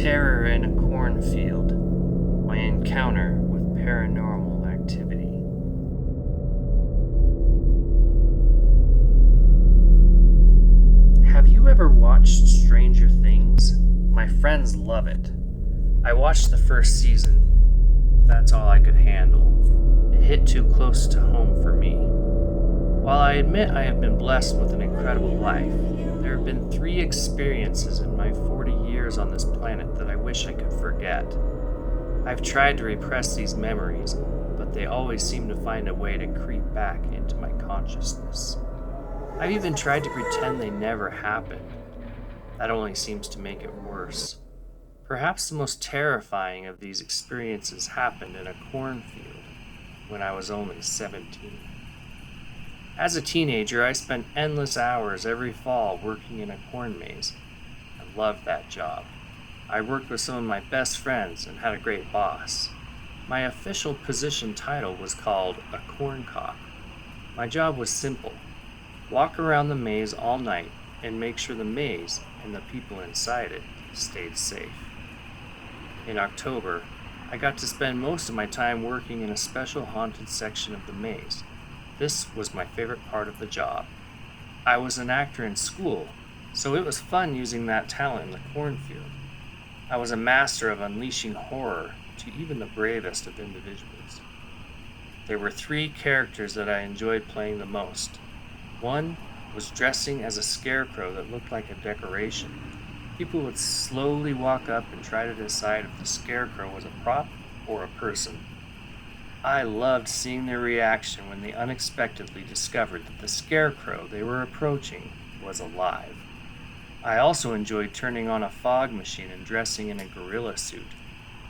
Terror in a Cornfield. My encounter with paranormal activity. Have you ever watched Stranger Things? My friends love it. I watched the first season. That's all I could handle. It hit too close to home for me. While I admit I have been blessed with an incredible life, there have been 3 experiences in my 40 years on this planet that I wish I could forget. I've tried to repress these memories, but they always seem to find a way to creep back into my consciousness. I've even tried to pretend they never happened. That only seems to make it worse. Perhaps the most terrifying of these experiences happened in a cornfield when I was only 17. As a teenager, I spent endless hours every fall working in a corn maze. I loved that job. I worked with some of my best friends and had a great boss. My official position title was called a corn cock. My job was simple: walk around the maze all night and make sure the maze and the people inside it stayed safe. In October, I got to spend most of my time working in a special haunted section of the maze. This was my favorite part of the job. I was an actor in school, so it was fun using that talent in the cornfield. I was a master of unleashing horror to even the bravest of individuals. There were 3 characters that I enjoyed playing the most. One was dressing as a scarecrow that looked like a decoration. People would slowly walk up and try to decide if the scarecrow was a prop or a person. I loved seeing their reaction when they unexpectedly discovered that the scarecrow they were approaching was alive. I also enjoyed turning on a fog machine and dressing in a gorilla suit.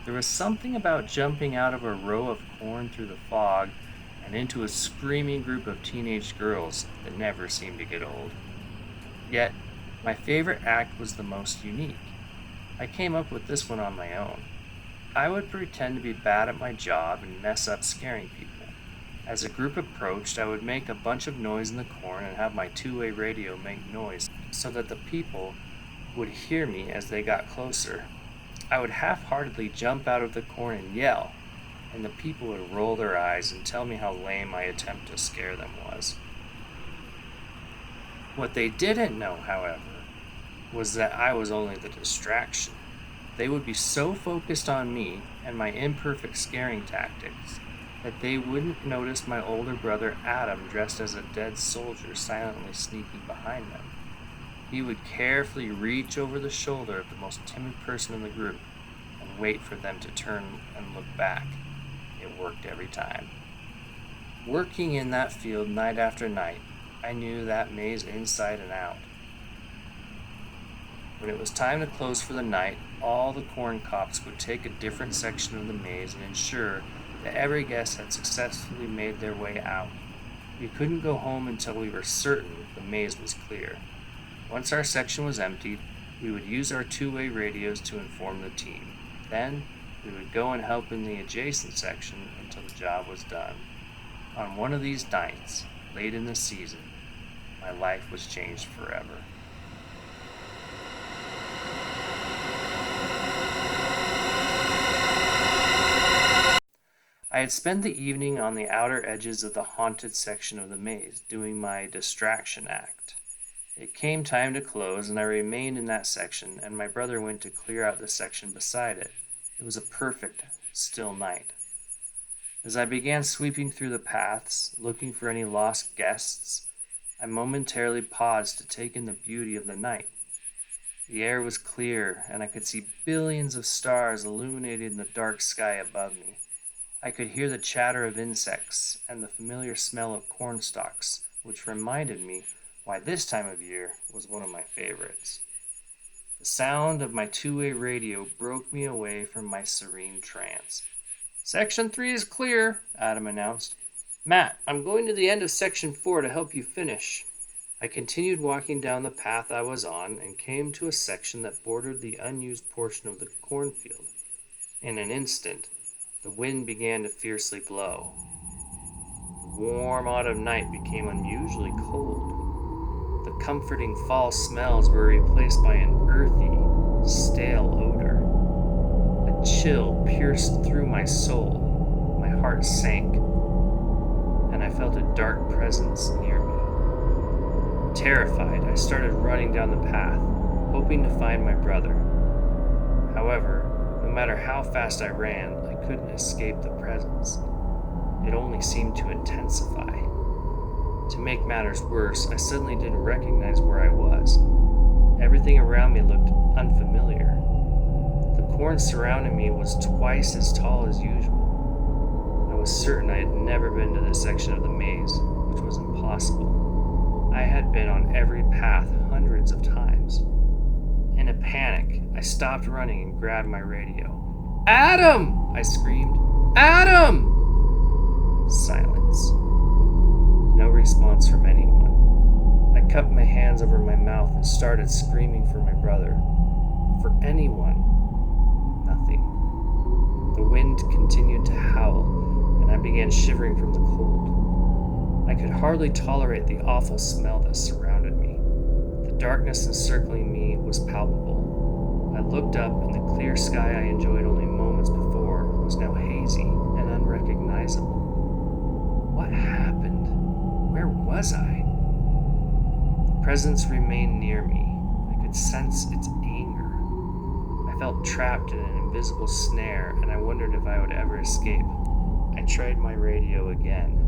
There was something about jumping out of a row of corn through the fog and into a screaming group of teenage girls that never seemed to get old. Yet, my favorite act was the most unique. I came up with this one on my own. I would pretend to be bad at my job and mess up scaring people. As a group approached, I would make a bunch of noise in the corn and have my 2-way radio make noise so that the people would hear me as they got closer. I would half-heartedly jump out of the corn and yell, and the people would roll their eyes and tell me how lame my attempt to scare them was. What they didn't know, however, was that I was only the distraction. They would be so focused on me and my imperfect scaring tactics that they wouldn't notice my older brother Adam dressed as a dead soldier silently sneaking behind them. He would carefully reach over the shoulder of the most timid person in the group and wait for them to turn and look back. It worked every time. Working in that field night after night, I knew that maze inside and out. When it was time to close for the night, all the corn cobs would take a different section of the maze and ensure that every guest had successfully made their way out. We couldn't go home until we were certain the maze was clear. Once our section was emptied, we would use our 2-way radios to inform the team. Then, we would go and help in the adjacent section until the job was done. On one of these nights, late in the season, my life was changed forever. I had spent the evening on the outer edges of the haunted section of the maze, doing my distraction act. It came time to close, and I remained in that section, and my brother went to clear out the section beside it. It was a perfect, still night. As I began sweeping through the paths, looking for any lost guests, I momentarily paused to take in the beauty of the night. The air was clear, and I could see billions of stars illuminating the dark sky above me. I could hear the chatter of insects and the familiar smell of corn stalks, which reminded me why this time of year was one of my favorites. The sound of my 2-way radio broke me away from my serene trance. "Section 3 is clear," Adam announced. "Matt, I'm going to the end of Section 4 to help you finish." I continued walking down the path I was on and came to a section that bordered the unused portion of the cornfield. In an instant, the wind began to fiercely blow. The warm autumn night became unusually cold. The comforting fall smells were replaced by an earthy, stale odor. chill pierced through my soul. My heart sank, and I felt a dark presence near me. Terrified, I started running down the path, hoping to find my brother. However, no matter how fast I ran, I couldn't escape the presence. It only seemed to intensify. To make matters worse, I suddenly didn't recognize where I was. Everything around me looked unfamiliar. The corn surrounding me was twice as tall as usual. I was certain I had never been to this section of the maze, which was impossible. I had been on every path hundreds of times. In a panic, I stopped running and grabbed my radio. "Adam!" I screamed. "Adam!" Silence. No response from anyone. I cupped my hands over my mouth and started screaming for my brother. For anyone. Nothing. The wind continued to howl, and I began shivering from the cold. I could hardly tolerate the awful smell that surrounded me. The darkness encircling me was palpable. I looked up, and the clear sky I enjoyed only moments before was now hazy and unrecognizable. What happened? Where was I? The presence remained near me. I could sense its anger. I felt trapped in an invisible snare, and I wondered if I would ever escape. I tried my radio again.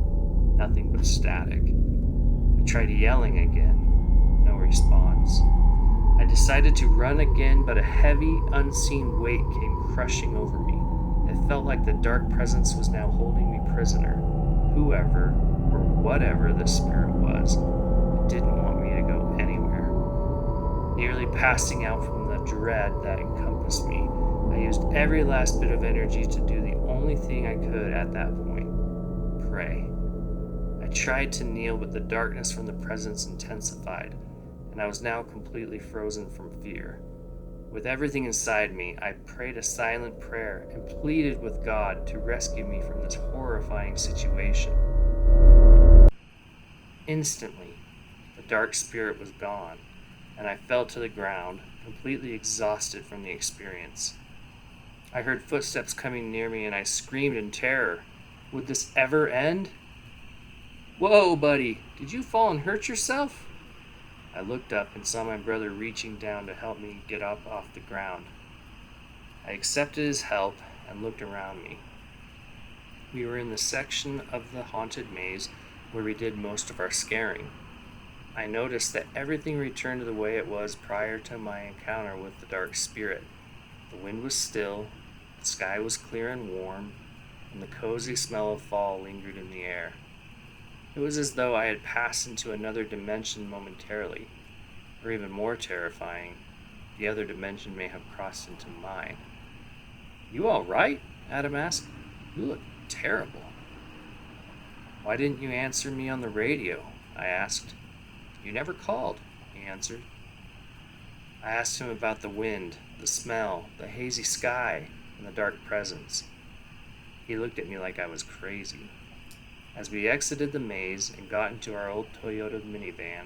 Nothing but static. I tried yelling again. No response. I decided to run again, but a heavy, unseen weight came crushing over me. It felt like the dark presence was now holding me prisoner. Whoever, or whatever the spirit was, it didn't want me to go anywhere. Nearly passing out from the dread that encompassed me, I used every last bit of energy to do the only thing I could at that point: pray. I tried to kneel, but the darkness from the presence intensified, and I was now completely frozen from fear. With everything inside me, I prayed a silent prayer and pleaded with God to rescue me from this horrifying situation. Instantly, the dark spirit was gone, and I fell to the ground, completely exhausted from the experience. I heard footsteps coming near me, and I screamed in terror. Would this ever end? "Whoa, buddy, did you fall and hurt yourself?" I looked up and saw my brother reaching down to help me get up off the ground. I accepted his help and looked around me. We were in the section of the haunted maze where we did most of our scaring. I noticed that everything returned to the way it was prior to my encounter with the dark spirit. The wind was still, the sky was clear and warm, and the cozy smell of fall lingered in the air. It was as though I had passed into another dimension momentarily, or even more terrifying, the other dimension may have crossed into mine. "You all right?" Adam asked. "You look terrible." "Why didn't you answer me on the radio?" I asked. "You never called," he answered. I asked him about the wind, the smell, the hazy sky, and the dark presence. He looked at me like I was crazy. As we exited the maze and got into our old Toyota minivan,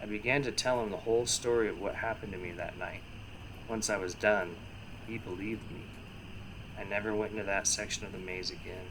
I began to tell him the whole story of what happened to me that night. Once I was done, he believed me. I never went into that section of the maze again.